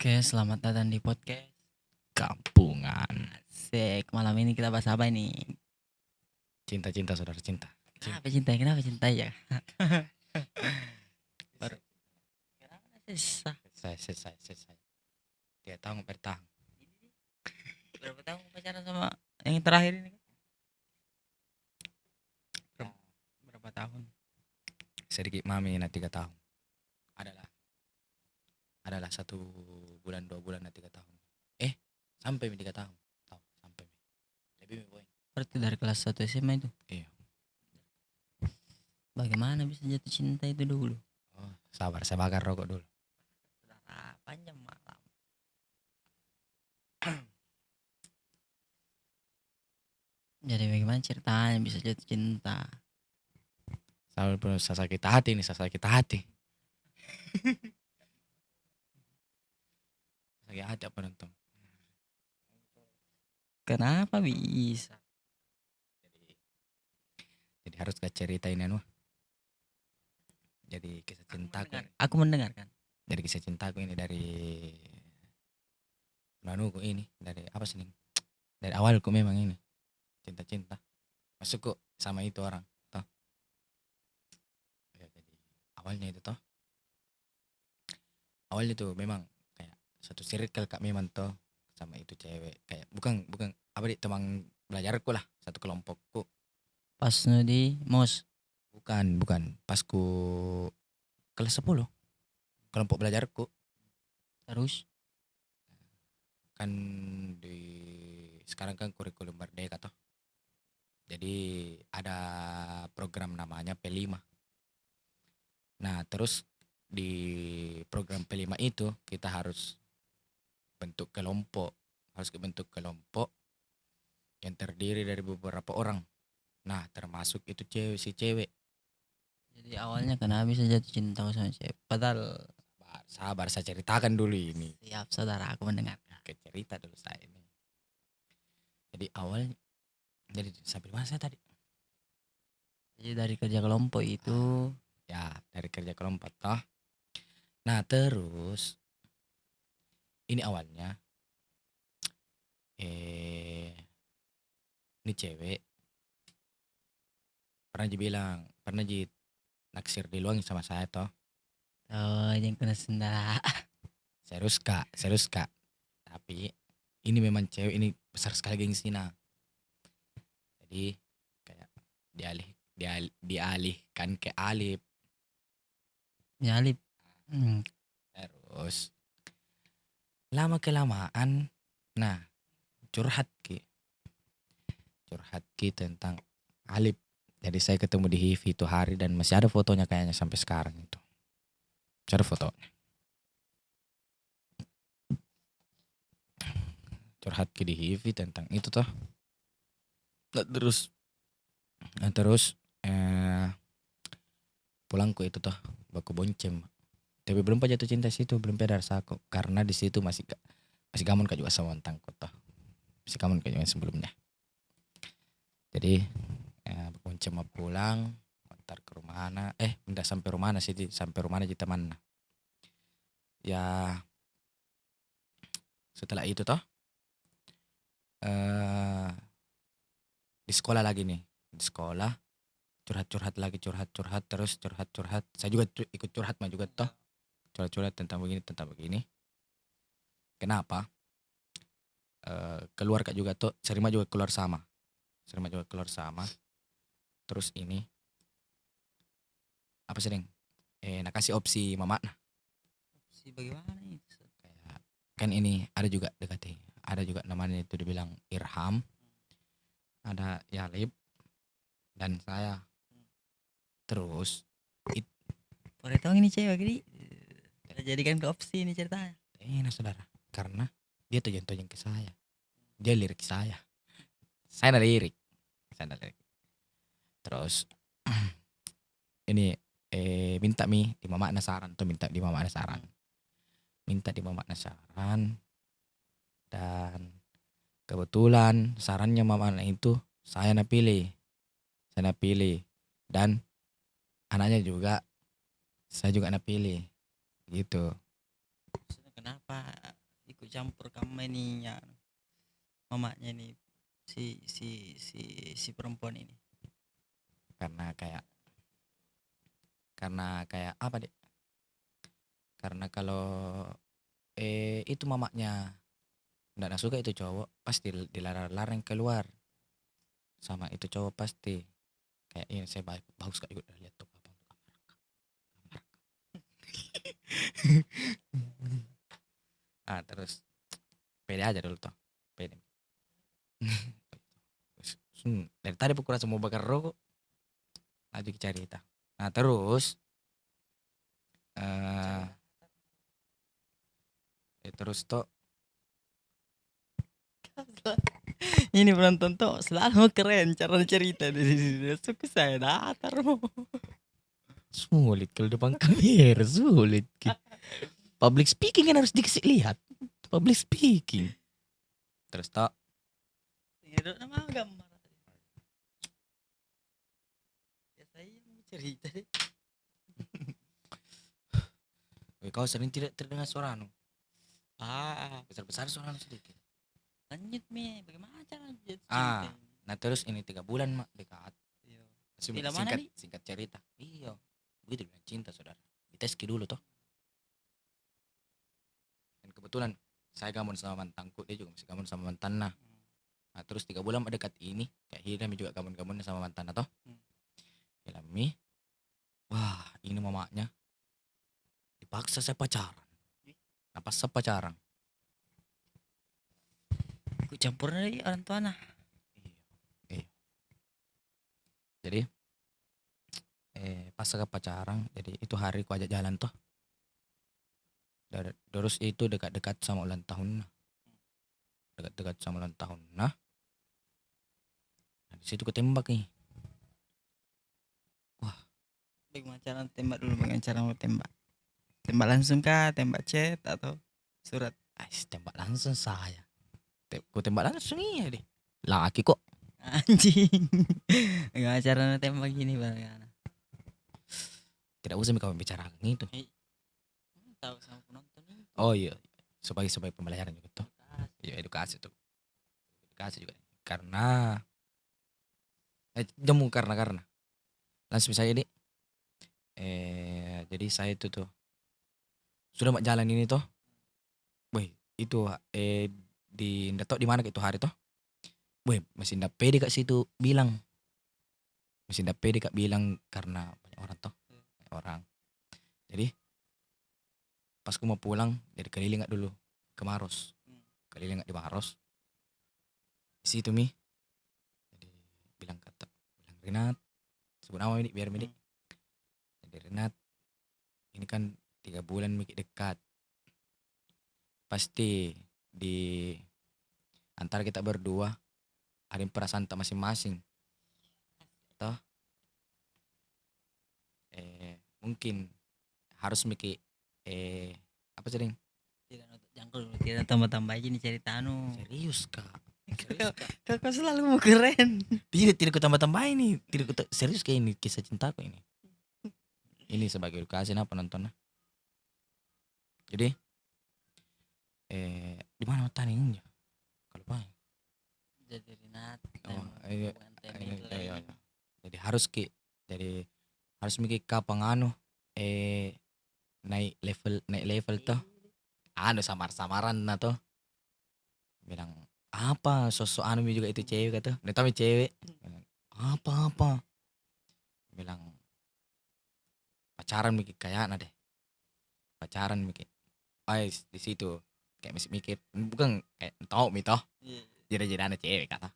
Oke, selamat datang di podcast Kampungan. Asik. Malam ini kita bahas apa ini? Cinta-cinta saudara cinta. Kenapa cinta? Kenapa cinta ya? Baru. Kenapa susah? Selesai. Dia tahu bertahan. Berapa tahun pacaran sama yang terakhir ini? Berapa tahun? Sedikit mami na 3 tahun. Adalah 1 bulan 2 bulan na 3 tahun. Sampai 3 tahun. Tahu sampai. Lebih boy. Berarti dari kelas 1 SMA itu? Iya. Bagaimana bisa jatuh cinta itu dulu? Oh, sabar, saya bakar rokok dulu. Saudara, panjang malam. Jadi bagaimana ceritanya bisa jatuh cinta? Saya pun saya sakit hati nih, saya sakit hati. Sakit hati apa nonton? Kenapa bisa? Jadi harus gak ceritain anu. Jadi kisah cintaku. Aku mendengarkan. Dari kisah cintaku ini dari nanuku ini dari apa sih ini? Dari awalku memang ini cinta masuk kok sama itu orang toh ya, jadi awalnya tuh memang kayak satu circle kak memang toh sama itu cewek kayak bukan apa di teman belajarku lah satu kelompokku Pas di MOS. bukan pas ku kelas 10 kelompok belajarku Terus kan di sekarang kan kurikulum merdeka toh jadi ada program namanya P5. Nah terus di program P5 itu kita harus bentuk kelompok yang terdiri dari beberapa orang. Nah termasuk itu si cewek. jadi awalnya kenapa bisa jatuh cinta sama cewek? Padahal Sabar saya ceritakan dulu ini. siap saudara, aku mendengar. Ke cerita dulu saya ini. Jadi awalnya jadi sampai mana saya tadi? Jadi dari kerja kelompok itu Ya dari kerja kelompok toh. Nah terus ini awalnya ini cewek pernah naksir di luang sama saya toh. yang kena senda. Serius kak tapi ini memang cewek ini besar sekali gengsinya jadi kayak dialihkan ke Alip. Nyalip. Terus lama kelamaan nah curhat ki tentang Alip. Jadi saya ketemu di HIV itu hari dan masih ada fotonya kayaknya sampai sekarang itu. Masih ada fotonya. Curhat ki di HIV tentang itu toh. Nah, terus pulangku itu toh baku boncem. Tapi belum jatuh cinta situ, belum pada rasa kok karena di situ masih gamun kak juga sama tangku toh. Masih gamun kak juga sebelumnya. Jadi boncem mau pulang, antar ke rumah ana. Udah sampai rumah ana sih, sampai rumah ana teman. Ya setelah itu toh di sekolah lagi nih. Di sekolah curhat terus curhat. Saya juga ikut curhat mah juga toh. Curhat tentang begini. Kenapa? Keluar kak juga tuh, Serima juga keluar sama. Terus ini apa sih Deng? Nak kasih opsi mama nah. Si bagaimana itu? Kayak kan ini ada juga dekati. Ada juga namanya itu dibilang Irham. Ada Yalip dan saya. Terus Boleh tahu ini cewek gini. Kita jadikan ke opsi ini ceritanya. nah saudara, karena dia tojeng ke saya. Dia lirik saya. Saya lirik. Terus ini minta di mama saran dan kebetulan sarannya mama itu saya pilih dan anaknya juga saya juga pilih gitu. Kenapa ikut campur kamu ini ya mamanya nih si perempuan ini. Karena kayak apa deh, karena kalau itu mamanya nggak suka itu cowok pasti dilarang-larang keluar sama itu cowok pasti. Kayak ini saya bagus kak juga lihat tuh kamar. Ah terus pede aja dulu tuh, pede. Dari tadi pukul semua bakar rokok lagi cerita. Nah terus terus tuh Ini penonton tuh selalu keren cara cerita dari sini. Suka saya datar mau. sulit kalau depan kamera, sulit Ki. Public speaking kan harus dikasih lihat, public speaking. Terus tuh Itu nama gambar. Ya saya mau cerita deh. kau sering tidak terdengar suara anu Ah, besar-besar, suara anu sedikit. lanjut mi, bagaimana cara lanjut Ah, cerita? nah terus ini 3 bulan mak dekat. Iya. Singkat, Bila mana nih? singkat cerita. Iya, begitu bilang cinta saudara. Diteski dulu toh. Dan kebetulan saya gamon sama mantanku, dia juga masih gamon sama mantan nah. Nah terus 3 bulan dekat ini, kayak Hilmi juga gamon-gamon sama mantan toh. Hilmi, wah ini mamanya dipaksa saya pacaran. Nah pas saya pacaran, Ikut campur dari orang tua nah. iya. Jadi pas saya pacaran, jadi itu hari ku ajak jalan toh. Terus itu dekat-dekat sama ulang tahun nah. Dekat-dekat sama ulang tahun nah. Di situ ku tembak nih. Bagaimana cara tembak dulu? Bagaimana cara mau tembak? Tembak langsung kah? Tembak chat atau surat? Tembak langsung saya. Ku tembak langsung iya deh. Laki kok. Anjing. Bagaimana cara tembak gini bagaimana? Tidak usah kau bicarakan itu. Tahu sama penonton ini. Oh iya. Sebagai pembelajaran juga tuh. Iya edukasi tuh. Edukasi juga. Karena jemu karena langsung saya deh. Jadi saya itu tuh sudah mak jalan ini tuh. Wih, itu di ndak tahu di mana itu hari tuh. Wih, masih ndak pede kak situ bilang. Masih ndak pede kak bilang karena banyak orang tuh. Banyak orang. Jadi pas aku mau pulang dari keliling dulu ke Maros. Keliling di Maros. Di situ mi. Jadi bilang Renat, sebut nama ini biar milik. Jadi Renat, ini kan 3 bulan mikir dekat. Pasti di antara kita berdua ada perasaan tak masing-masing. Toh mungkin harus mikir apa sih Ding? Tidak jangkul, tidak tambah-tambah aja nih cerita anu. Serius kak? Kakak selalu mau keren. Tidak ku tambah-tambah ini. Tidak ku serius kayak ini kisah cintaku ini. Ini sebagai edukasi nah penonton nah. Jadi di mana tadi ini? Kalau apa? Jadi Renat. Oh, iya. Jadi harus jadi harus mikir kapan anu naik level tuh anu samar-samaran nah tuh bilang apa sosok anu juga itu cewek kata tapi cewek apa bilang pacaran mikir kayak deh pacaran mikir di situ kayak masih mikir bukan kayak tahu mito jadi anak cewek kata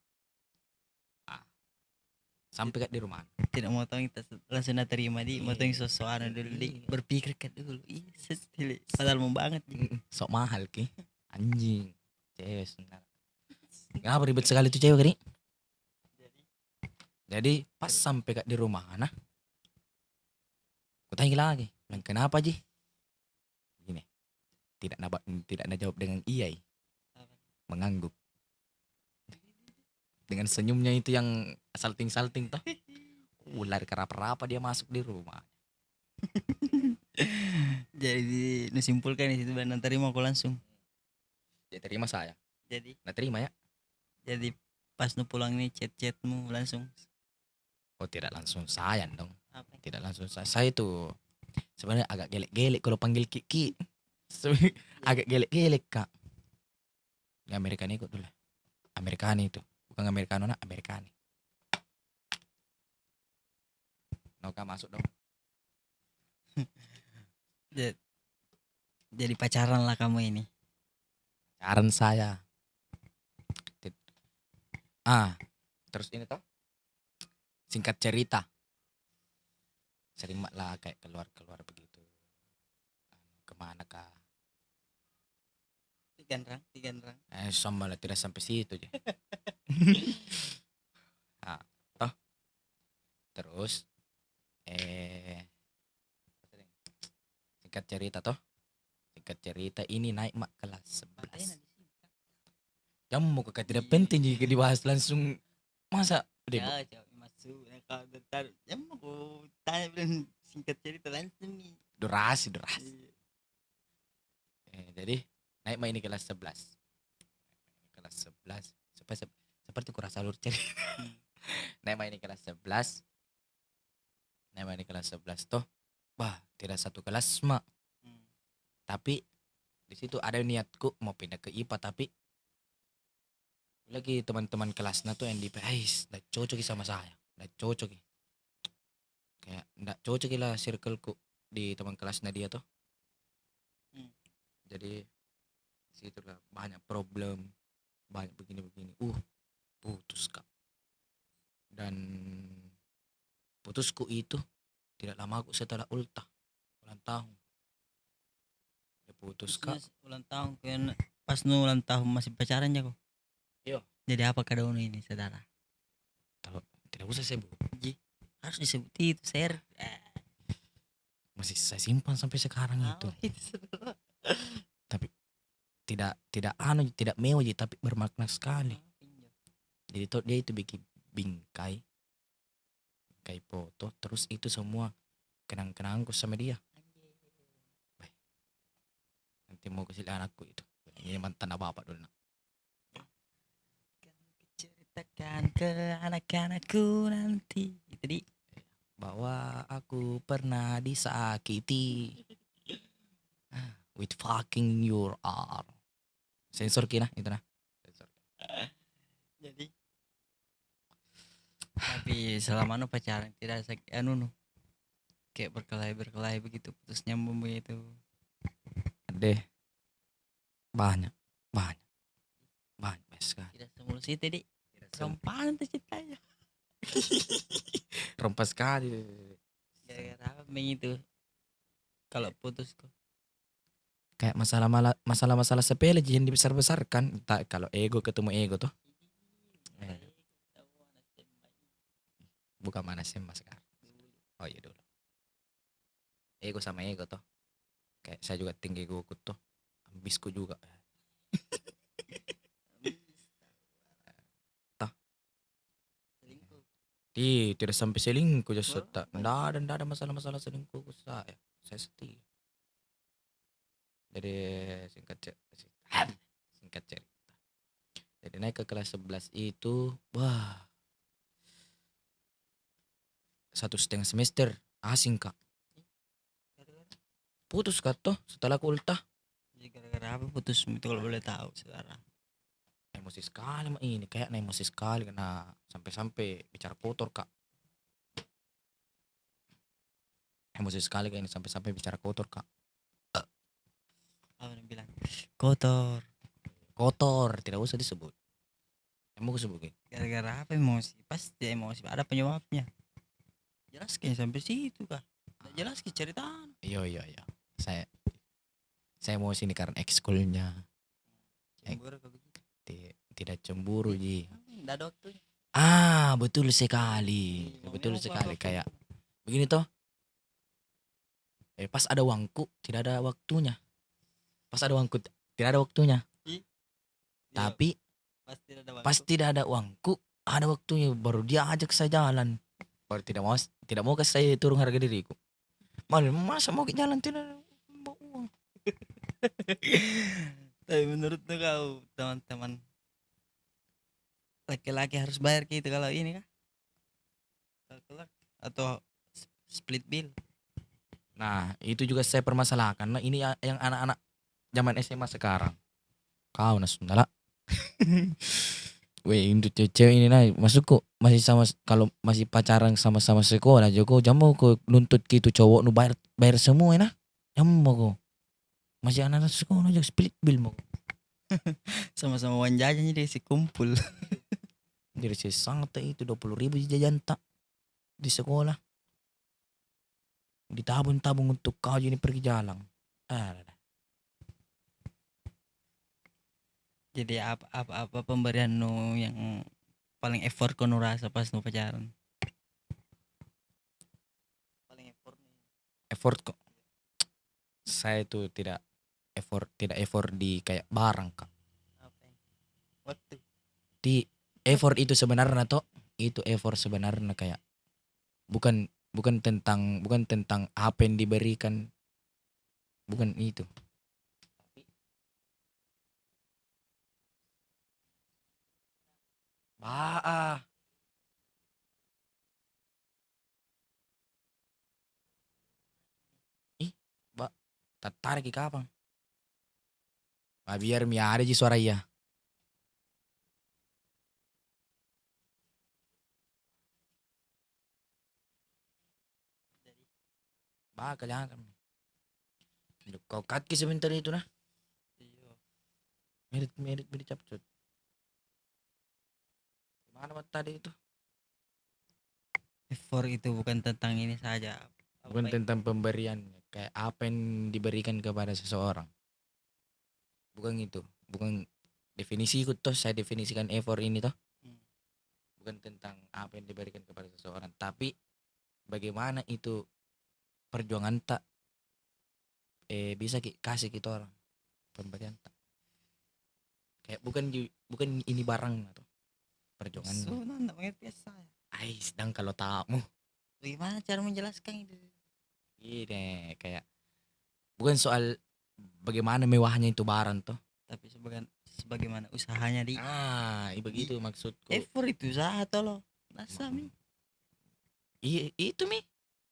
sampai kat di rumah tidak mau tahu kita langsung terima di mau tahu sesuatu dulu di berpikir kan dulu stile padahal mau banget sok mahal ki anjing cewek sebenarnya kenapa ribet sekali tuh cewek nih jadi pas sampai kat di rumah nah aku tanya lagi bilang kenapa ji gini tidak jawab dengan iya mengangguk dengan senyumnya itu yang salting toh ular kerapa dia masuk di rumah. Jadi disimpulkan di situ dan terima aku langsung Dia terima saya. Jadi Nah terima ya. jadi pas nu pulang nih chatmu langsung Oh tidak langsung sayang dong. apa? Tidak langsung saya itu sebenarnya agak gelek-gelek kalau panggil Kiki. Agak gelek-gelek kak. Di Amerikani ikut dulu. Amerikani itu. Bukan Amerikano, nah Amerikani. Noka masuk dong. Jadi pacaran lah kamu ini. Saran saya. Terus ini toh. Singkat cerita. Sering lah kayak keluar-keluar begitu. Kemana kah? Tiga orang. Sama lah tidak sampai situ aja. Nah, toh. Terus singkat cerita toh. Singkat cerita ini naik mak kelas 11. Yang mau kakak tidak penting jika dibahas langsung masa deh. Ya, jawab masuk. Kalau bentar, ya mau aku tanya belum singkat cerita langsung nih. Durasi. Jadi naik mak ini kelas 11. Kelas 11. Seperti kurasa alur cerita. Naik mak ini kelas 11. Naik mak ini kelas 11 toh. Wah, tidak satu kelas mak. Tapi di situ ada niatku mau pindah ke IPA tapi lagi teman-teman kelasnya tuh yang di PAIS nggak cocok sama saya, nggak cocok kayak nggak cocok lah circleku di teman kelasnya dia tuh. Jadi situlah banyak problem, banyak begini putus kak. Dan putusku itu tidak lama aku setelah ulang tahun. Putus kak. Ulang tahun kan pas nu ulang tahun masih pacaran ya kok. Iya. Jadi apa kado ini saudara? Kalau tidak usah sebut. Harus disebut itu share. Masih saya simpan sampai sekarang itu. Tapi tidak mewah tapi bermakna sekali. Jadi tuh dia itu bikin bingkai foto terus itu semua kenang-kenangku sama dia. Nanti mau kasih anakku itu. Ini mantan apa dulu nak. Ceritakan ke anak-anakku nanti. Jadi bahwa aku pernah disakiti with fucking your arm. Sensor kina itu nah. Sensor. Jadi tapi selama nu pacaran tidak kayak berkelahi begitu putus nyambung begitu. Deh banyak sekali. Tidak semulus itu tadi. Rompan tuh ceritanya. Rompas sekali. Gara-gara apa begitu? Kalau putus kok. Kayak masalah sepele yang dibesar-besarkan. Entah kalau ego ketemu ego tuh. Bukan mana sih mas sekarang. Oh iya dulu. Ego sama ego tuh. Kayak saya juga tinggi ego tuh. Ambisku juga. Tidak sampai selingkuh just nggak ada masalah selingkuh saya setia. Jadi singkat cerita. Jadi naik ke kelas 11 itu wah 1,5 semester asing kak. Putus kak tuh setelah aku ultah. Gara-gara apa putus itu kalau boleh tahu saudara? Emosi sekali mah ini kayak emosi sekali karena sampai bicara kotor kak. Emosi sekali kayak ini sampai bicara kotor kak. Apa yang bilang kotor tidak usah disebut. Emang aku sebutin. Gara-gara apa emosi? Pasti emosi ada penyebabnya. Jelas kayak sampai situ kah? Jelas ke cerita. Iya. Saya emosi ini karena ekskulnya. Cemburu ke begitu. Tidak cemburu ji. Enggak ada waktunya. Betul sekali. Betul sekali kayak begini toh. Pas ada uangku tidak ada waktunya. Pas ada uangku tidak ada waktunya. Tapi pas tidak ada uangku ada waktunya baru dia ajak saya jalan. Baru tidak mau kasih saya turun harga diriku. Malah masa mau ke jalan tidak bawa uang. Tapi menurut tuh kau teman-teman laki-laki harus bayar gitu kalau ini kah? Kalau kelak atau split bill? Nah, itu juga saya permasalahkan. Nah, ini yang anak-anak zaman SMA sekarang. Kau nah sundala. Weh, untuk cewek ini nah, masukku masih sama kalau masih pacaran sama-sama sekolah Joko jamu ko nuntut gitu cowok nu bayar bayar semua nah. Jamu ko. Masih anak-anak sekolah aja split bill mo. Sama-sama uang jajan jadi si kumpul. Jadi saya sangat itu 20.000 jajan tak di sekolah. Ditabung-tabung untuk kau ini pergi jalan. Ah, Jadi apa pemberian nu yang paling effort kau nu rasa pas nu pacaran? Paling effort nih. effort kok. Saya itu tidak effort di kayak barang kak. Apa yang? Waktu. Di effort itu sebenarnya toh itu effort sebenarnya kayak bukan bukan tentang apa yang diberikan, bukan itu. Ah, ih, Mbak, tertarik ke kapan? Biar mi ada ji suara iya. Bakal jangan. Kau kaki sebentar itu nah. Iya. Merit capcut. Mana mat tadi itu? Effort itu bukan tentang ini saja. Bukan Apa yang tentang pemberian, kayak apa yang diberikan kepada seseorang. Bukan itu. Bukan definisi ikut toh saya definisikan effort ini toh. Hmm. Bukan tentang apa yang diberikan kepada seseorang, tapi bagaimana itu perjuangan tak bisa kasih kita orang pemberian tak. Kayak bukan ini barang atau perjuangannya. Sunan tak mengerti saya. Sedang kalau tamu Bagaimana cara menjelaskan itu? ini kayak bukan soal bagaimana mewahnya itu barang toh. Tapi sebagaimana usahanya di Begitu maksudku. effort itu usaha toh lo. Nasami. Iya, itu mi.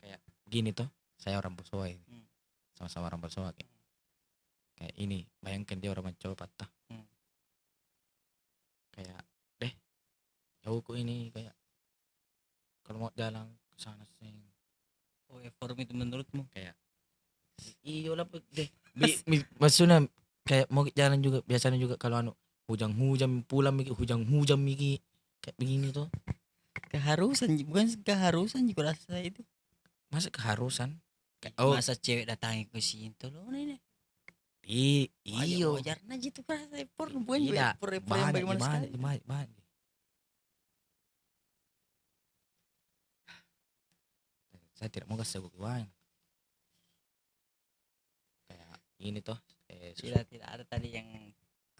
Kayak gini toh, saya orang Bosowa ini. Hmm. Sama-sama orang Bosowa kayak ini, bayangkan dia orang Jawa patah. Hmm. Kayak deh, jauh kok ini kayak kalau mau jalan ke sana sih Oh effort itu menurutmu? kayak iyo lah deh. Maksudnya kayak mau jalan juga biasanya juga kalau anu hujan-hujan pulang miki hujan-hujan miki kayak begini tuh. Keharusan bukan keharusan juga rasa itu. Masa keharusan? Kayak, Masa cewek datangi ke situ lo nih. iyo. Wajar aja tuh rasa effort bukan Tidak, effort yang banyak bagaimana sekali. banyak. Saya tidak mau kasih uang. Kayak ini toh Tidak ada tadi yang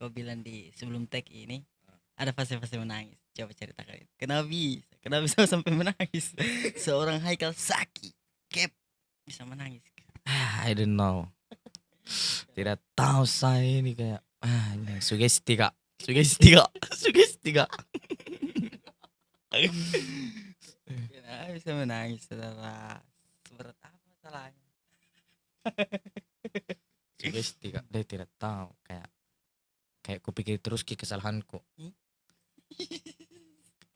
kau bilang di sebelum tag ini ada fase-fase menangis. Coba ceritakan itu. Kenapa bisa sampai menangis? Seorang Haikal Saki Cap bisa menangis. I don't know. Tidak tahu saya ini kayak ini sugesti kak. Sugesti kak. Kenapa bisa menangis saudara? Seberat apa masalahnya? Sugesti kak. Dia tidak tahu kayak kupikir terus kesalahanku.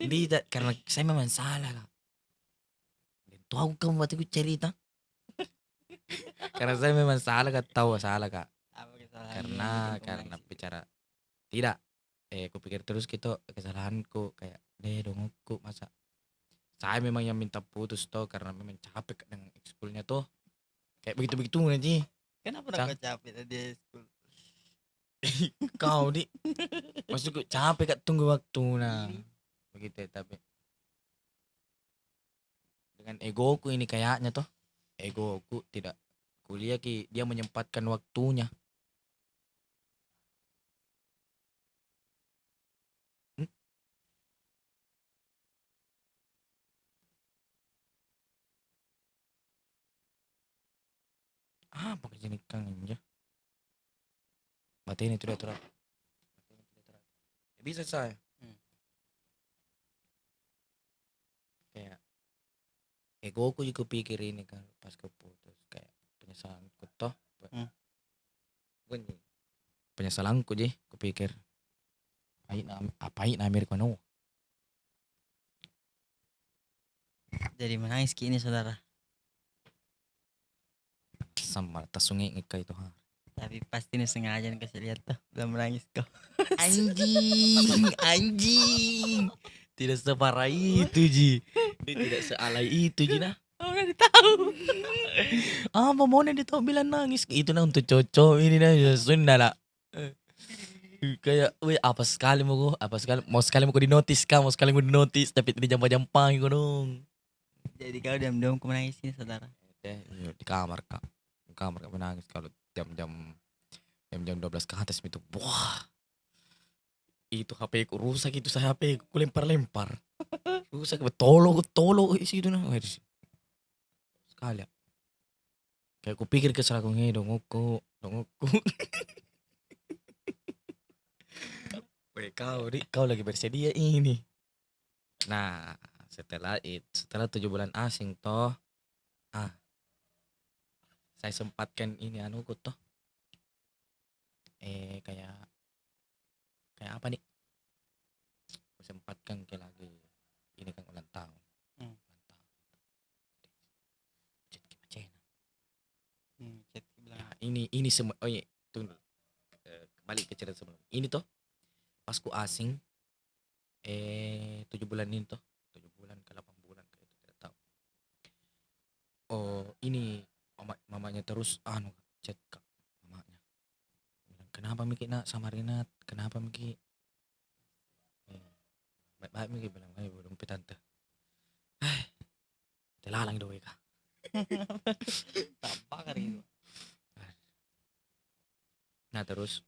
Tidak, karena saya memang salah kak. Tuh aku kamu buat aku cerita. Karena saya memang salah kak, tahu salah kak. Apa kesalahannya yang Karena bikin kau karena menangis? bicara tidak. Kupikir terus gitu kesalahanku kayak deh dong aku masa saya memang yang minta putus toh karena memang capek dengan ekskulnya tuh kayak begitu aja. Kenapa Cang, kau capek tadi school? kau di maksudku capek kak tunggu waktu nah Ini begitu tapi dengan egoku ini kayaknya toh egoku tidak kuliah dia menyempatkan waktunya. Hmm? Apa kejenikan aja Matiin itu dia tuh. Bisa saya. Hmm. Kayak egoku juga pikir ini kan pas keputus kayak penyesalanku toh. Hmm. Gini, penyesalanku je, kupikir apain Amerika no. Jadi menangis kini saudara. Sama tasungi ngika itu ha. Tapi pasti nih sengaja nih kasih lihat tuh. Belum menangis kau. Anjing. Tidak separah itu Ji. Dia tidak sealai itu Ji nah. Oh, udah tahu. Apa mau dia tahu bilang nangis itu nah untuk cocok ini nah ya Sunda lah. Kayak weh apa sekali mau di notice kamu sekali mau di notice tapi tidak jampa-jampang gitu dong. Jadi kau diam-diam kau menangis ini saudara. Di kamar kak. Di kamar kak menangis kalau jam-jam 12 ke atas itu. Wah. Itu HP ku rusak itu saya HP ku lempar-lempar. Rusak tolo isi itu nah. Sekali. Kayak ku pikir ke selaku dongku. Weh kau lagi bersedia ini. Nah, setelah 7 bulan asing toh. Saya sempatkan ini anuku toh. Kayak apa nih? Sempatkan ke lagi ini kan ulang tahun. Hmm. Ulang tahun. Chat ke Cina. Chat bilang. Ya, ini semua tunggu. Kembali ke cerita sebelum. Ini toh pas ku asing 7 bulan ini toh. 7 bulan ke 8 bulan kayak itu tidak tahu. Oh, ini mamanya terus chat kak mamanya. Kenapa Miki nak sama Rinat? Kenapa Miki? Baik-baik Miki bilang, ayo belum tante. Telalang doy kak. Tampak hari itu. Nah terus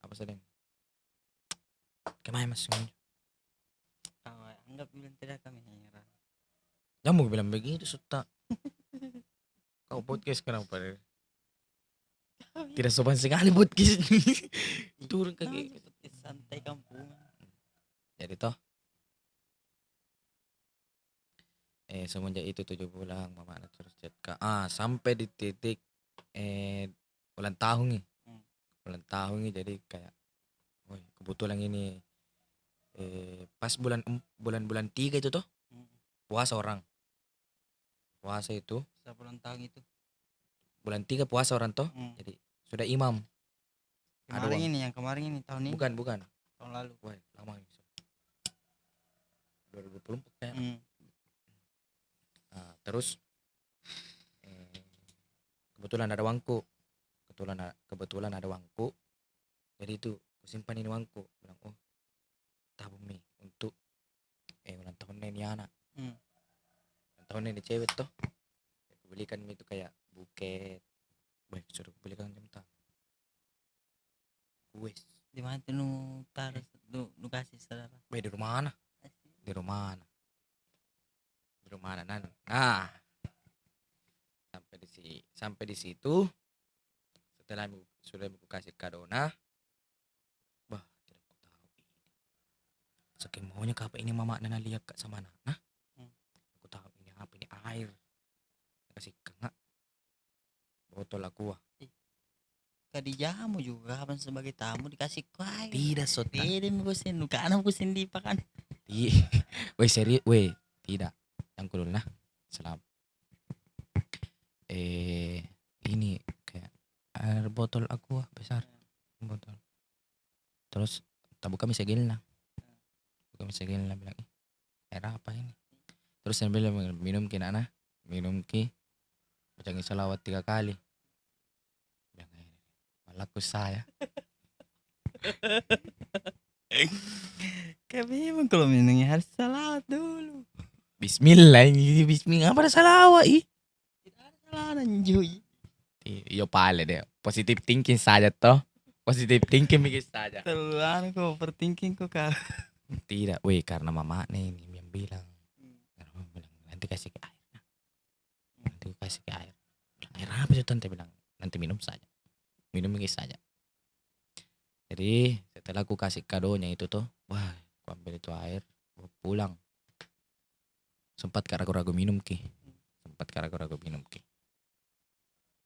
apa sedang? Kemana mas? Kau anggap bilang tidak kami heran. Kamu bilang begitu suta. Kau podcast kenapa? Tidak sopan sekali podcast. Turun kaki. Santai kampungan. Jadi toh semenjak itu 7 bulan mama anak terus chat kak. Sampai di titik ulang tahun nih. Ulang tahun nih jadi kayak kebetulan ini pas bulan 3 itu toh puasa orang. Puasa itu Sebelum tahun itu. bulan 3 puasa orang toh. Jadi sudah imam. Yang kemarin ini tahun ini. Bukan. Tahun lalu. Wah, lama ini. 2024 kayak. Nah, terus kebetulan ada uangku. Kebetulan ada uangku. Jadi itu aku simpan ini uangku. Bilang, tabung nih untuk ulang tahun ini anak. Ulang tahun ini cewek toh. Aku belikan itu kayak buket. Baik, suruh belikan jam tangan. Wes. Di mana tuh nu taruh nu kasih saudara? Baik di rumah mana? Di rumah mana nan. Nah. Sampai di situ setelah sudah aku kasih kado nah. Bah, tidak aku tahu ini. Saking maunya apa ini mama nana lihat kak sama anak. Nah. Aku tahu ini apa ini air. Kasih kengak. Botol aku Kadi jamu juga kan sebagai tamu dikasih air. Tidak sota. Tidak mukusin nu kana mukusin di pakan. Weh serius weh tidak. Yang dulu nah. Selam. Ini kayak air botol aku besar. Botol. Terus tak buka misegilna. Bilang air apa ini? Terus saya bilang minum ki nana. Minum ki. Bacain salawat 3 kali. Bilang malaku saya. Kami memang kalau minumnya harus salawat dulu. Bismillah ini bismillah apa ada salawat Tidak ada salawat anjuy. Yo pale deh. Positive thinking saja toh. Positive thinking mikir saja. Terlalu kok overthinking kok kak. Tidak, weh karena mama nih yang bilang. Karena mama bilang nanti kasih ke air. Nanti kasih ke air. Bilang air apa sih tante bilang nanti minum saja. minum ini saja. Jadi setelah aku kasih kadonya itu tuh, wah, aku ambil itu air, aku pulang. Sempat kak ragu-ragu minum ki,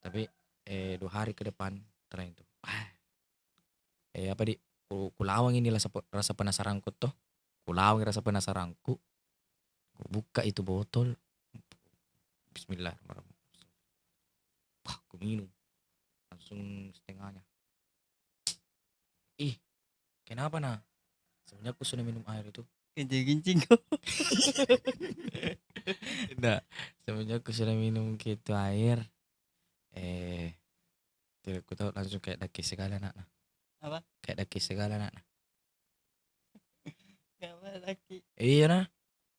Tapi 2 hari ke depan setelah itu, apa di, kulawang ini rasa penasaranku tuh, kulawang rasa penasaranku, ku buka itu botol, Bismillahirrahmanirrahim, wah, aku minum langsung setengahnya. Ih, kenapa nah? Sebenarnya aku sudah minum air itu. Kencing kok. Nah, semenjak aku sudah minum gitu air, tidak aku tahu langsung kayak daki segala nak. Apa? Kayak daki segala nak. Kamu laki. Iya nah,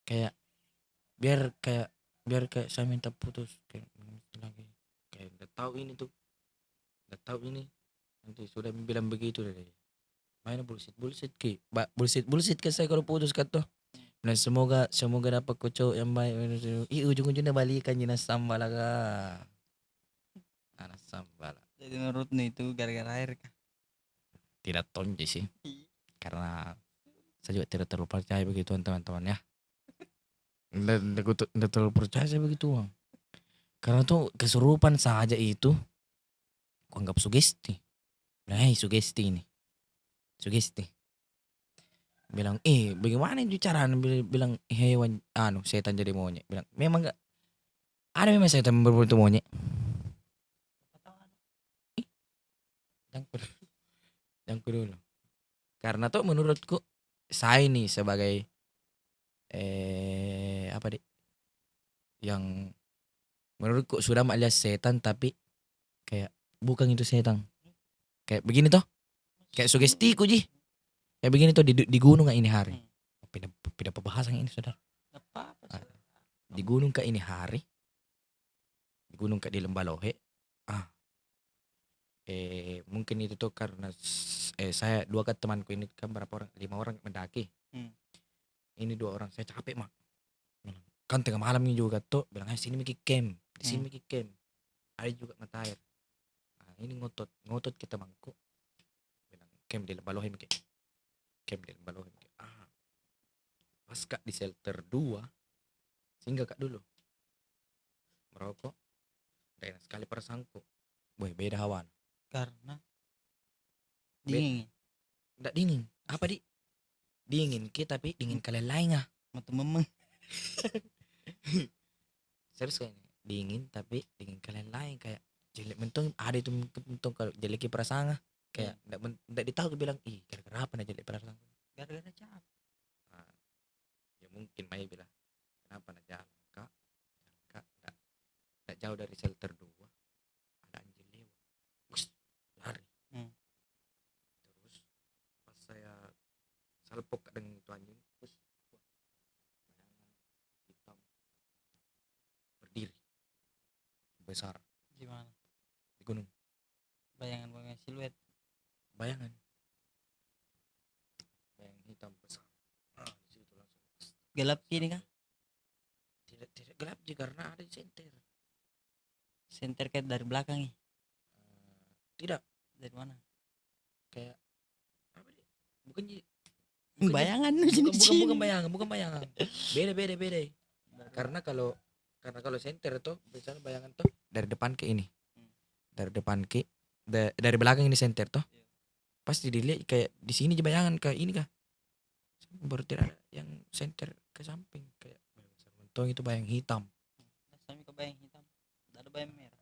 kayak biar kayak saya minta putus kayak lagi, kayak udah tahu ini tuh, udah tahu ini, nanti sudah bilang begitu deh. Main bullshit ki, bullshit ke saya kalau putus kata. Nah, semoga dapat cowok yang baik. Ujung-ujungnya balikan jinas sambalaga. Anak sambal. Jadi menurutmu itu gara-gara air kah? Tidak tonji sih. Karena saya juga tidak terlalu percaya begitu teman-teman ya. Tidak terlalu percaya saya begitu. Karena tuh kesurupan saja itu aku anggap sugesti. Nah, sugesti ini. Sugesti. Bilang, bagaimana itu cara bilang hewan setan jadi monyet. Bilang, memang enggak ada memang setan berbentuk monyet. Jangku dulu. Karena tuh menurutku saya nih sebagai apa di, yang menurutku sudah melihat setan tapi kayak bukan itu setan. Kayak begini toh. Kayak sugestiku ji. Kayak begini toh di gunung ini hari. Pindah pembahasan ini saudara. Apa? Di gunung ke ini hari. Di gunung ke di Lembah Lohe. Mungkin itu tuh karena saya 2 kan temanku ini kan berapa orang, 5 orang mendaki. Ini 2 orang saya capek mak. Kan tengah malam ini juga tuh bilang sini mikir camp, di sini mikir camp. Ada juga mata air. Nah, ini ngotot kita bangku. Bilang camp di Lembah Lohe mikir. Camp di Lembah Lohe mikir. Pas kak di shelter 2 singgah kak dulu. Merokok. Dan sekali perasaanku. Boy, beda hawan. Karena dingin. Enggak dingin. Apa di? Dingin kita tapi dingin kalian lain Mata memang. Serius kayak dingin tapi dingin kalian lain kayak jelek mentong ada itu mentong kalau jelek perasaan kayak enggak ditahu bilang gara-gara apa nah jelek perasaan Gara-gara capek. Ya mungkin Maya bilang kenapa nah jalan kak enggak jauh dari shelter 2 ada anjing lewat. Bus, lari. Terus pas saya salpok dengan itu anjing terus bayangan hitam berdiri besar Di mana? di gunung. Bayangan siluet. Bayangan hitam besar. Di situ langsung Gelap gini kah? tidak gelap juga karena ada di senter. Senter kayak dari belakang nih. Tidak. Dari mana? Kayak apa nih? Bukan Bayangan. bukan bayangan. Beda. Karena kalau senter tuh misalnya bayangan tuh dari depan ke ini. Dari depan ke dari belakang ini senter tuh. Pasti dilihat kayak di sini aja bayangan kayak ini kah? Baru tidak ada yang senter ke samping kayak mentong itu bayang hitam. Sami ke bayang hitam. Tidak ada bayang merah.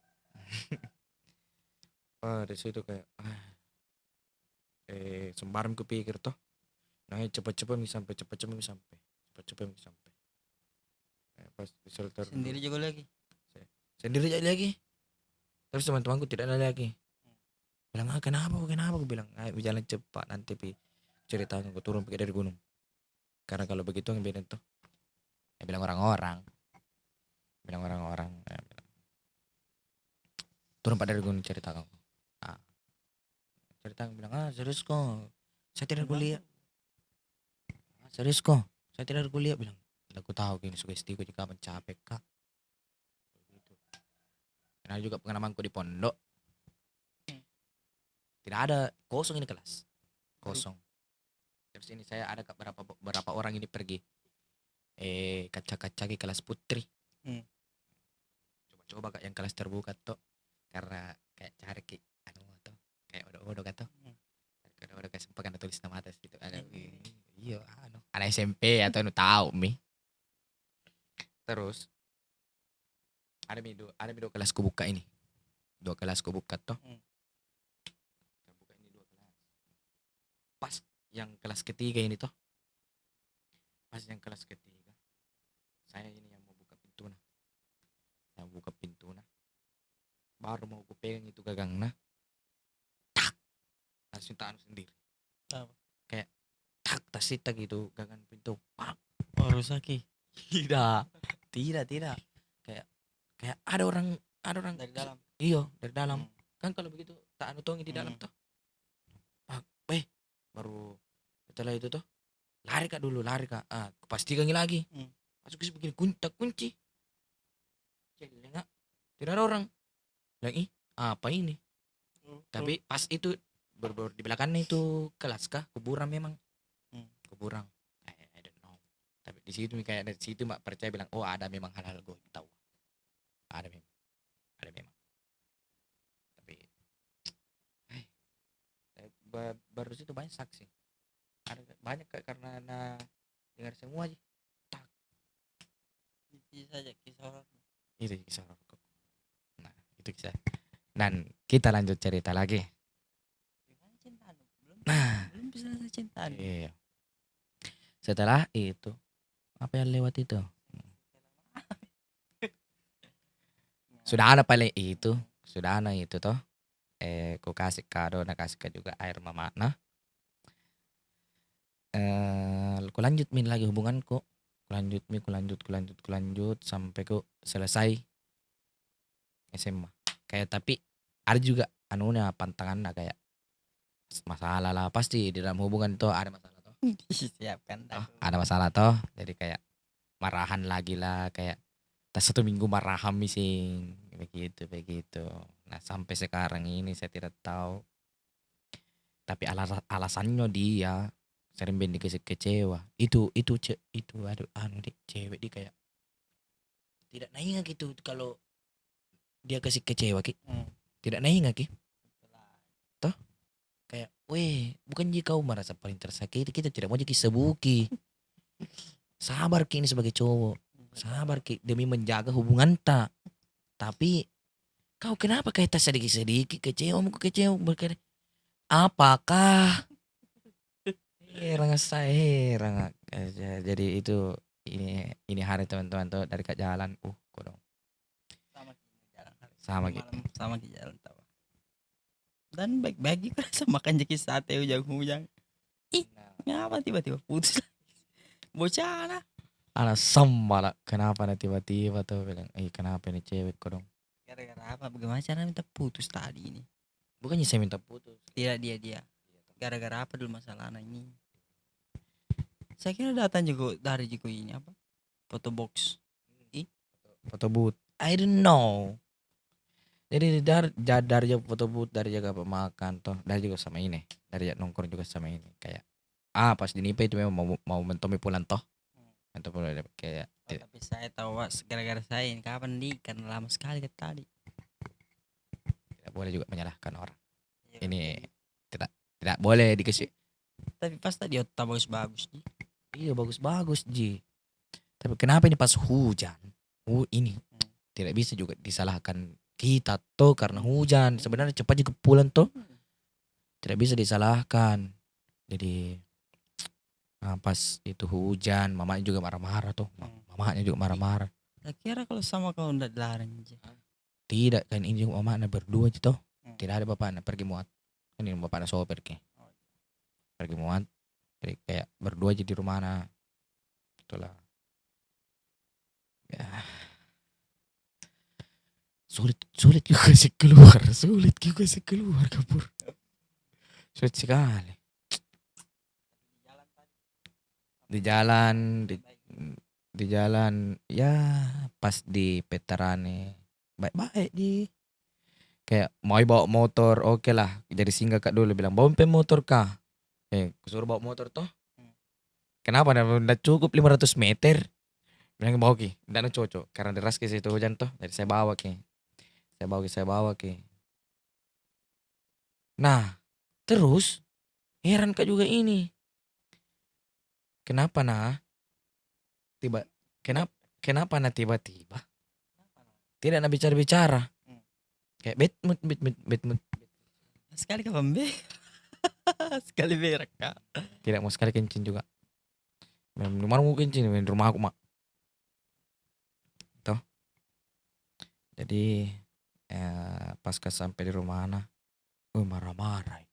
Di situ kayak sembarang kupikir toh. Nah, cepet-cepet sampai. Pas di shelter Sendiri juga lagi. Sendiri aja lagi. Terus teman-temanku tidak ada lagi. Bilang kenapa aku bilang ayo jalan cepat nanti cerita aku turun pergi dari gunung. Karena kalau begitu yang beda tuh. Bilang orang-orang. Turun pada dari gunung cerita kamu. Cerita bilang serius kok. Saya tidak kuliah. Serius kok. Saya tidak kuliah bilang. Aku tahu gini sugestiku jika mencapek kak. Begitu. Karena juga pengalamanku di pondok. Tidak ada, kosong ini kelas. Kosong. Terus ini saya ada beberapa orang ini pergi kaca-kacaki kelas putri. Hmm. Coba-coba kak yang kelas terbuka tuh. Karena kayak cari tuh kayak odo-odo kata. Odo-odo kayak sempat kan tulis nama atas gitu. Ada iya anak SMP atau tahu mi. Terus ada dua kelas kubuka ini. Dua kelas kubuka tuh. Terbuka ini dua kelas. Pas yang kelas ketiga ini tuh. Pas yang kelas ketiga. Saya ini yang mau buka pintu nah. Saya buka pintu nah. Baru mau gue pegang itu gagang nah. Tak. Langsung tak sendiri. Apa? Kayak tak tasita gitu gagang pintu. Pak. Oh, rusaki. Tidak. Tidak. Kayak ada orang Dari dalam. Iyo dari dalam. Kan kalau begitu tak tongi di dalam tuh. Baru setelah itu tuh lari kak pastikan lagi. Masuk ke begini kunci. Enggak. Tidak ada orang. Lagi apa ini? Tapi pas itu di belakangnya itu kelas kah kuburan memang. Kuburan. I don't know. Tapi di situ kayak dari situ mak percaya bilang oh ada memang hal-hal gue tahu. Ada memang. Tapi baru situ banyak saksi. Ada banyak karena dengar semua aja. Itu saja kisah horor. Itu kisah horor. Nah, itu kisah. Dan kita lanjut cerita lagi. Belum bisa selesai cinta. Iya. Setelah itu apa yang lewat itu? Sudah ada paling itu. Sudah ada itu toh. Ku kasih kado, kasih juga air mama. Nah, ku lanjut min lagi hubunganku. Ku lanjut sampai ku selesai SMA. Kayak tapi ada juga anunya pantangan kayak masalah lah pasti di dalam hubungan itu ada masalah toh. Siapkan Ada masalah toh. Jadi kayak marahan lagi lah kayak tak 1 minggu marahan mising begitu. Nah sampai sekarang ini saya tidak tahu. Tapi alasannya dia sering bendi kecewa. Itu aduh cewek dia kayak tidak naik gitu kalau dia kasih kecewa ki. Tidak naik ki. Toh kayak weh bukan jika kau merasa paling tersakiti kita tidak mau jadi sebuki. Sabar ki ini sebagai cowok. Sabar ki demi menjaga hubungan tak. Tapi kau kenapa kayak tak sedikit kecewa berkata apakah heran saya jadi itu ini hari teman-teman tuh dari kak jalan kodong sama di jalan tawa dan baik-baik kerasa makan jeki sate ujang-ujang ngapa tiba-tiba putus bocah lah anak sama lah kenapa nih tiba-tiba tuh bilang kenapa ini cewek kodong gara-gara apa bagaimana cara minta putus tadi ini bukannya saya minta putus tidak dia gara-gara apa dulu masalah anak ini saya kira datang juga dari jiku ini apa foto box foto booth I don't know jadi dari foto booth dari jaga makan toh dari juga sama ini dari nongkrong juga sama ini kayak pas di Nipe itu memang mau mentomi pulang toh mentomi pulang kayak tapi saya tahu gara-gara saya ini kapan karena lama sekali tadi tidak boleh juga menyalahkan orang ini tidak boleh dikasih tapi pas tadi otak bagus ji iya bagus ji tapi kenapa ini pas hujan ini tidak bisa juga disalahkan kita tuh karena hujan sebenarnya cepat juga pulang tuh tidak bisa disalahkan jadi pas itu hujan mamanya juga marah-marah tuh mamanya juga marah-marah saya kira kalau sama kau udah dilarang aja tidak kan ini mamanya berdua aja tuh tidak ada bapaknya pergi muat kan ini bapaknya sopir pergi muat jadi kayak berdua aja di rumah nah itulah ya sulit juga sih keluar kabur sulit sekali di jalan ya pas di Petarane baik-baik Kayak mau bawa motor, oke lah. Jadi singgah kak dulu bilang bawa motor kah? Kusuruh bawa motor toh. Kenapa? Nggak cukup 500 meter. Bilang bawa ki, nggak cocok karena deras ke situ hujan toh. Jadi saya bawa ki, saya bawa ki. Nah, terus heran kak juga ini. Kenapa nah? Tiba, kenapa nah tiba-tiba tidak nak bicara-bicara? Kayak bet mood. Sekali kapan be? Sekali berak kak. Tidak mau sekali kencing juga. Rumah mau kencing, rumah aku mak. Toh. Jadi pas sampai di rumah Ana, marah-marah.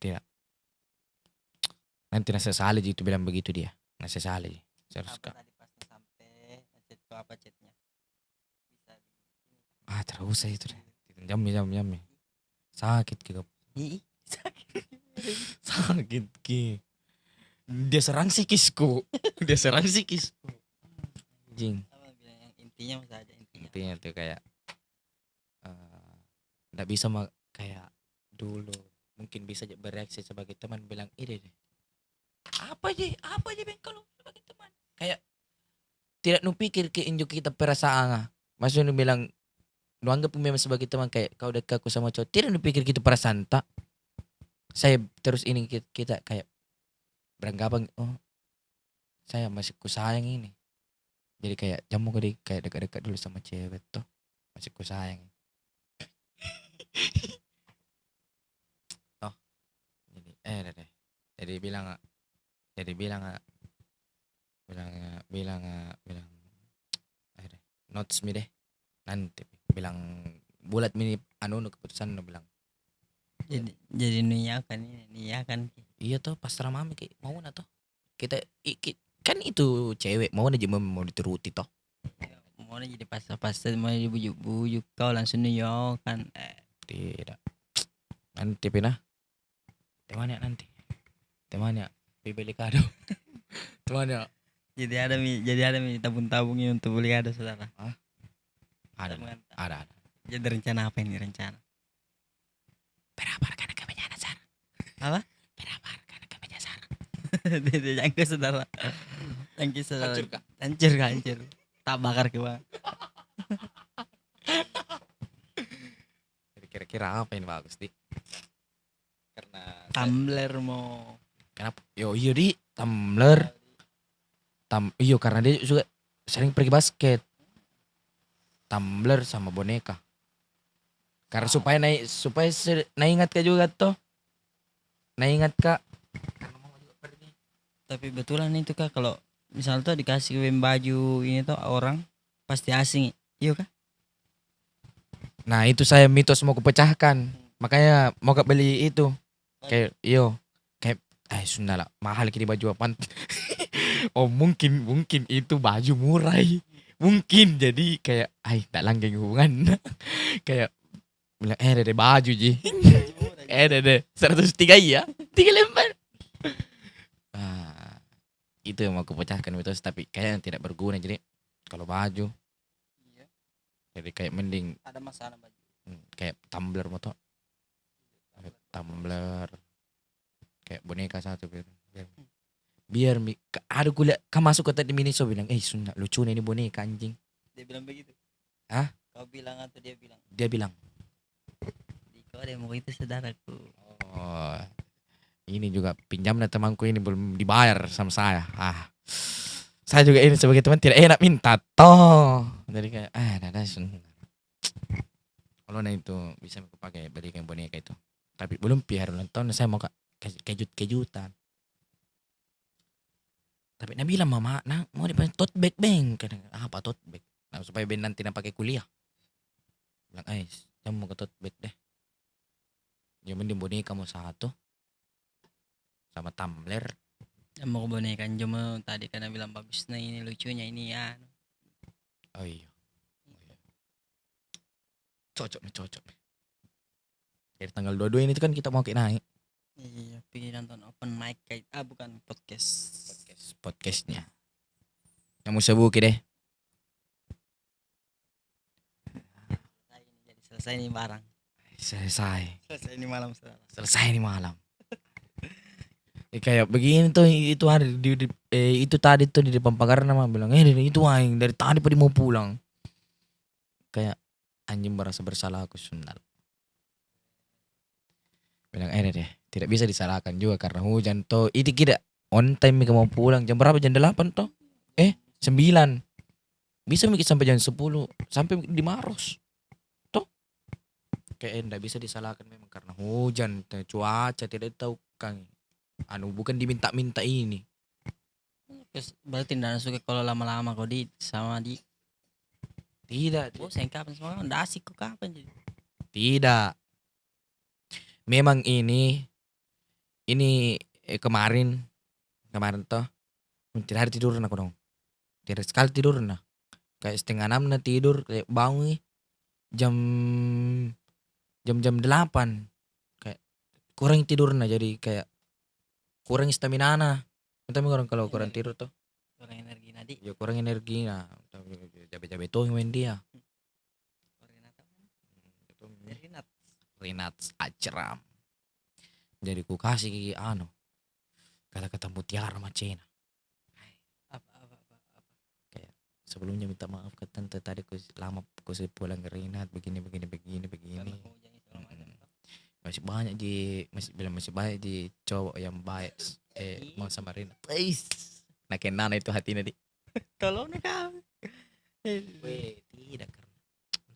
Tidak. Nanti nasi sali itu bilang begitu dia. Nasi sali. Serius Apa kak. tadi pas sampai chat tuh apa chatnya? Bisa Terus saya itu deh. Jam. Sakit ki. Ih, sakit. Sakit ki. Dia serang psikisku. Dia serang psikisku. Anjing. Apa bilang yang intinya masa aja intinya. Intinya tuh kayak nggak bisa kayak dulu. Mungkin bisa bereaksi sebagai teman bilang ini deh. Apa aja bang kalau sebagai teman. Kayak tidak nu pikir ke injuk kita perasaan. Maksudnya nu bilang nu anggap memang sebagai teman kayak kau dekat aku sama cowok. Tidak nu pikir gitu perasaan tak. Saya terus ini kita kayak beranggapan saya masih ku sayang ini. Jadi kayak jamu kayak dekat-dekat dulu sama cewek tuh. Masih ku sayang. Oh. Jadi deh. Jadi bilang notes me deh nanti bilang bulat mini keputusan bilang Jadi niakan. iya tuh pasrah mami kayak mau na toh kita kan itu cewek mau aja mau dituruti toh Mau jadi pas mau dibujuk-bujuk kau langsung niyok kan. tidak nanti pinah temannya beli kado temannya Jadi ada mi tabung-tabungnya untuk beli kado saudara. ada Jadi rencana apa ini rencana? berapa karena kebanyakan Sar Apa? berapa karena kebanyakan Sar Dia jangka saudara. Jangka saudara. hancur kak Hancur. Tak bakar ke bang. jadi kira-kira apa ini bagus di karena Tumbler mau. kenapa iya di tumbler iyo karena dia juga sering pergi basket tumbler sama boneka karena supaya ingat kak juga toh ingat kak karena mama juga pergi Tapi betulan itu kak kalau misal tuh dikasih baju ini tuh orang pasti asing. Iya kak? nah itu saya mitos mau kupecahkan makanya mau kak beli itu kayak kayak sudah lah mahal kini baju apa oh mungkin itu baju murah mungkin jadi kayak tak langgeng hubungan kayak bilang deh baju ji deh 103 iya 3 lembar itu yang mau aku pecahkan mitos tapi kayaknya tidak berguna jadi kalau baju jadi kayak mending Ada masalah baju. kayak tumbler motor tumbler kayak boneka satu biar ada kuliah kan masuk ke tadi mini so bilang sunnah lucu nih ini boneka anjing Dia bilang begitu. Hah? Kau bilang atau dia bilang? Dia bilang Kau ada mau itu saudaraku. oh ini juga pinjam temanku ini belum dibayar sama saya saya juga ini sebagai teman tidak enak minta toh jadi kayak kalau itu bisa aku pakai belikan boneka itu tapi belum biar ulang tahun saya mau kejutan tapi dia bilang mama mau dipakai tote bag beng apa tote bag supaya ben nanti pakai kuliah bilang saya mau ke tote bag deh ya mending boneka mau satu sama tumbler Mau boneka cuma tadi karena bilang bagus nah ini lucunya ini ya. oh iya cocok nih dari tanggal 22 ini kan kita mau naik Iya, pergi nonton open mic kayak bukan podcastnya yang mau sebuki deh Selesai nih barang. Selesai. Selesai ini malam saudara. Selesai nih malam. Kayak begini tuh itu hari itu tadi tuh di depan pagar nama bilang itu aing dari tadi pada mau pulang. Kayak anjing merasa bersalah aku sundal. Bilang deh tidak bisa disalahkan juga karena hujan toh itu kita on time mereka mau pulang jam berapa jam 8 toh 9 bisa mikir sampai jam 10 sampai di Maros toh kayak enggak bisa disalahkan memang karena hujan cuaca tidak tahu kan anu bukan diminta-minta ini. Berarti tidak suka kalau lama-lama kau di sama di. Tidak, Bosan kapan semua udah asik kok kapan jadi. tidak. Memang ini kemarin toh tidak hari tidur aku dong. Tidak sekali tidur nah. Kayak setengah 6 nah tidur kayak bangun jam jam 8 kayak kurang tidur nah jadi kayak kurang stamina nah. Tapi orang kalau kurang tidur tuh Kurang energi nadi. ya kurang energi nah. Jabe-jabe tuh yang main dia. Rinat Acram. Jadi ku kasih gigi kata-kata mutiara macena. Apa. Kayak sebelumnya minta maaf ke tante tadi ku lama ku pulang ke Rinat begini. Karena hujan segala macam. Masih banyak masih banyak di cowok yang baik mau sama Rinat. Nah kenana itu hatinya di. Tolong nih kami. Weh, tidak karena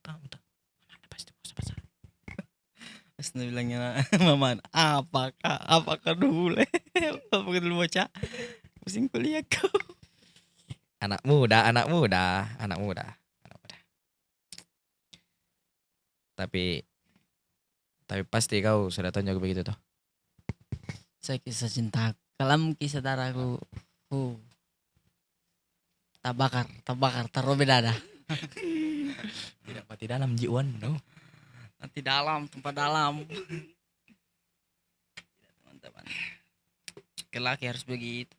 entah. Mana pasti mau sama. Terus dia bilangnya Maman, apakah dulu apakah dulu bocah pusing kuliah kau. Anak muda. Tapi pasti kau sudah tahu juga begitu toh. Saya kisah cinta kelam kisah darahku. Tabakar taruh dada. Tidak mati dalam jiwan no. Nanti dalam tempat dalam. Teman-teman. Laki harus begitu.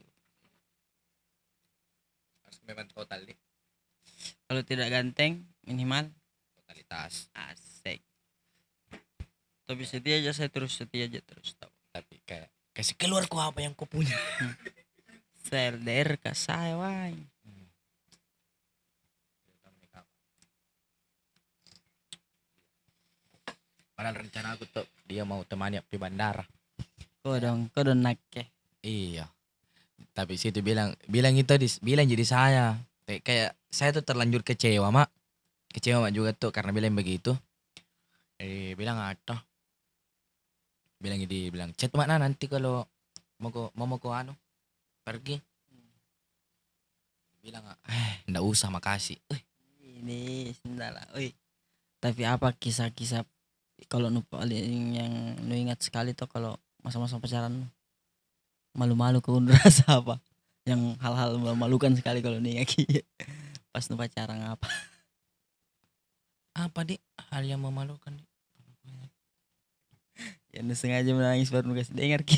Harus memang total nih. Kalau tidak ganteng minimal Totalitas. asik. Tapi setia aja terus tahu. Tapi kayak kasih keluar ku apa yang kau punya. Selder ka saya wai. Padahal rencana aku tuh dia mau temani di bandara. Kau dong naik ke. Iya. Tapi situ bilang itu bilang jadi saya. Kayak saya tuh terlanjur kecewa mak juga tuh karena bilang begitu. Bilang atau bilang chat mana nanti kalau mau anu pergi. Bilang ndak usah makasih. Ini sendala. Tapi apa kisah-kisah kalau nu paling yang nu ingat sekali tuh kalau masa-masa pacaran malu-malu kau rasa apa? Yang hal-hal memalukan sekali kalau nih pas nu pacaran apa? Apa di hal yang memalukan di? Ya nu sengaja menangis baru nu kasih dengar ki.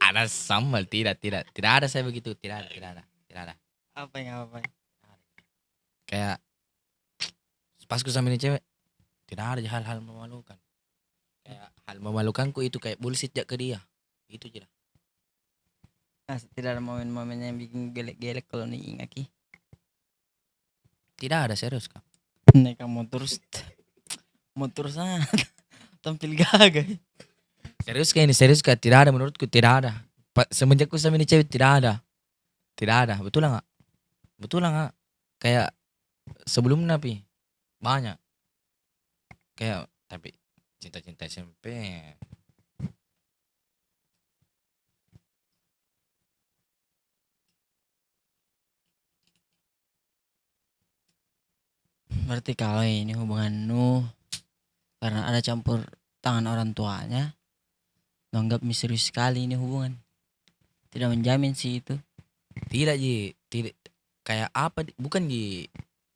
Ada sambal tidak ada saya begitu tidak ada. Apa yang apa? Kayak pas ku sama ini cewek tidak ada hal-hal memalukan. Kayak hal memalukanku itu kayak bullshit jak ke dia. Itu aja. Nah, tidak ada momen-momen yang bikin gelek-gelek kalau nih ingat ki. Tidak ada serius kak. Naik motor sana tampil gagah. Serius kak tidak ada menurutku tidak ada. Semenjak ku sama ini cewek tidak ada. Betul nggak? Kayak sebelum napi banyak. Kayak tapi cinta SMP. Berarti kalau ini hubungan nu karena ada campur tangan orang tuanya, menganggap misterius sekali ini hubungan. Tidak menjamin sih itu. Tidak kayak apa bukan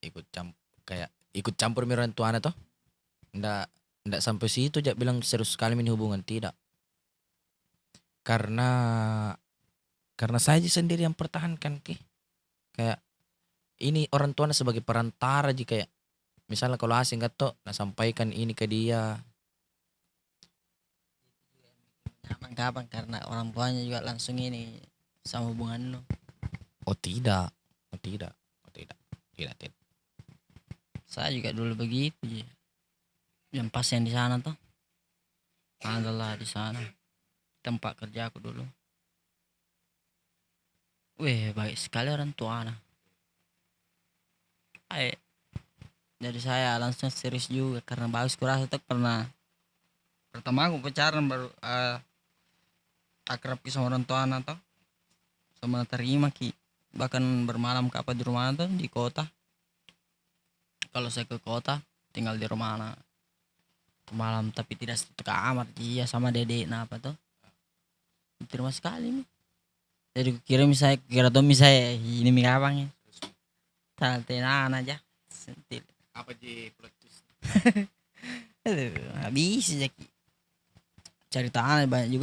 ikut campur miran tuana toh. Ndak sampai situ jak bilang serius sekali ini hubungan tidak. Karena saya sendiri yang pertahankan ki. Kayak ini orang tuanya sebagai perantara kayak misalnya kalau asing kan nah sampaikan ini ke dia. Nyaman kapan karena orang tuanya juga langsung ini sama hubungan lo. Oh tidak, oh tidak, oh tidak, tidak, tidak. Saya juga dulu begitu ya. Yang pas yang di sana tuh adalah di sana tempat kerja aku dulu. Weh, baik sekali orang tua anak. Jadi saya langsung serius juga karena bagus kurasa tuh karena pertama aku pacaran baru akrab ki sama orang tua anak tuh sama terima ki bahkan bermalam ke apa di rumah tuh di kota. Kalau saya ke kota tinggal di rumah anak malam tapi tidak satu kamar iya sama dedek nah apa tuh terima sekali nih. Jadi kira tuh misalnya ini mi kapang ya taltenan aja sentil Apa di plot twist? habis aja ki cerita aneh banyak juga